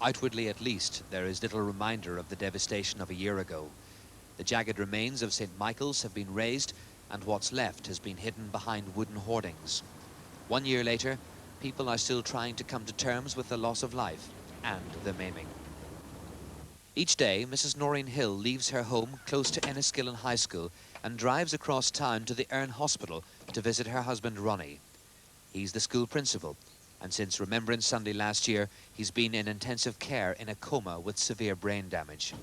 Outwardly at least, there is little reminder of the devastation of a year ago. The jagged remains of St. Michael's have been raised, and what's left has been hidden behind wooden hoardings. 1 year later, people are still trying to come to terms with the loss of life and the maiming. Each day, Mrs. Noreen Hill leaves her home close to Enniskillen High School and drives across town to the Erne Hospital to visit her husband Ronnie. He's the school principal, and since Remembrance Sunday last year, he's been in intensive care in a coma with severe brain damage.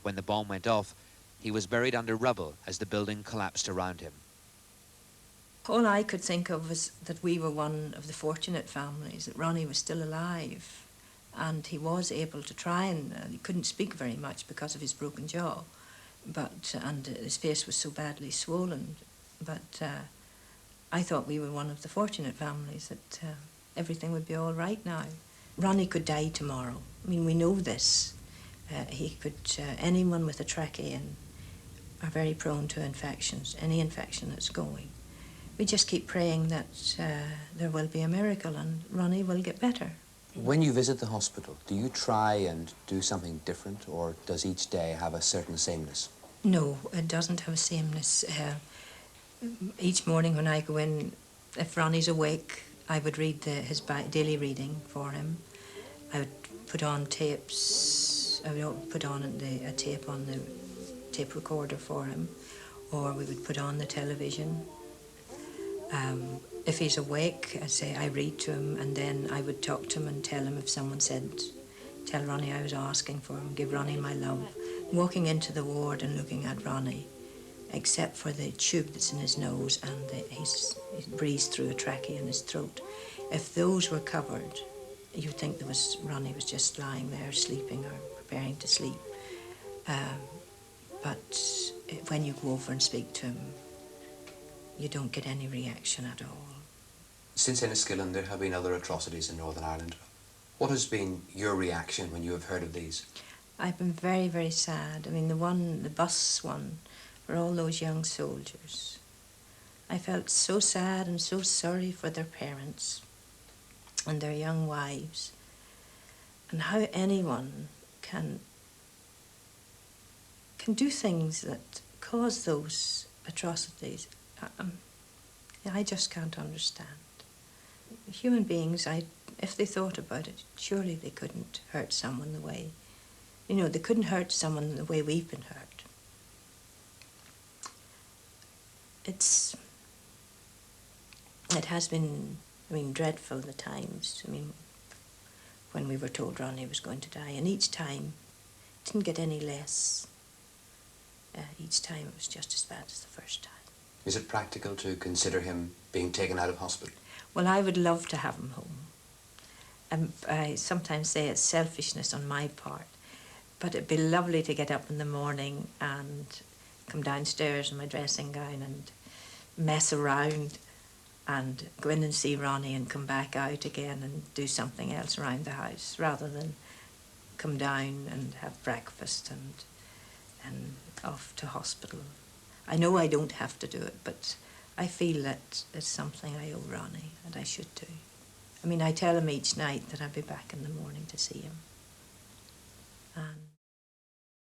When the bomb went off, he was buried under rubble as the building collapsed around him. All I could think of was that we were one of the fortunate families, that Ronnie was still alive. And he was able to try, and he couldn't speak very much because of his broken jaw, and his face was so badly swollen. But I thought we were one of the fortunate families, that everything would be all right now. Ronnie could die tomorrow. I mean, we know this. Anyone with a trachea are very prone to infections, any infection that's going. We just keep praying that there will be a miracle and Ronnie will get better. When you visit the hospital, do you try and do something different, or does each day have a certain sameness? No, it doesn't have a sameness. Each morning when I go in, if Ronnie's awake, I would read his daily reading for him. I would put on tapes. I would put on a tape on the tape recorder for him, or we would put on the television. If he's awake, I read to him, and then I would talk to him and tell him if someone said, tell Ronnie I was asking for him, give Ronnie my love. Walking into the ward and looking at Ronnie, except for the tube that's in his nose and he breathes through a trachea in his throat. If those were covered, you'd think Ronnie was just lying there sleeping or preparing to sleep. But when you go over and speak to him, you don't get any reaction at all. Since Enniskillen, there have been other atrocities in Northern Ireland. What has been your reaction when you have heard of these? I've been very, very sad. I mean, the bus one, for all those young soldiers. I felt so sad and so sorry for their parents and their young wives, and how anyone can do things that cause those atrocities. I just can't understand. Human beings, if they thought about it, surely they couldn't hurt someone the way, they couldn't hurt someone the way we've been hurt. It has been, dreadful the times, when we were told Ronnie was going to die, and each time it didn't get any less. Each time it was just as bad as the first time. Is it practical to consider him being taken out of hospital? Well, I would love to have him home. I sometimes say it's selfishness on my part, but it'd be lovely to get up in the morning and come downstairs in my dressing gown and mess around and go in and see Ronnie and come back out again and do something else around the house, rather than come down and have breakfast and off to hospital. I know I don't have to do it, but I feel that it's something I owe Ronnie, and I should do. I tell him each night that I'll be back in the morning to see him. And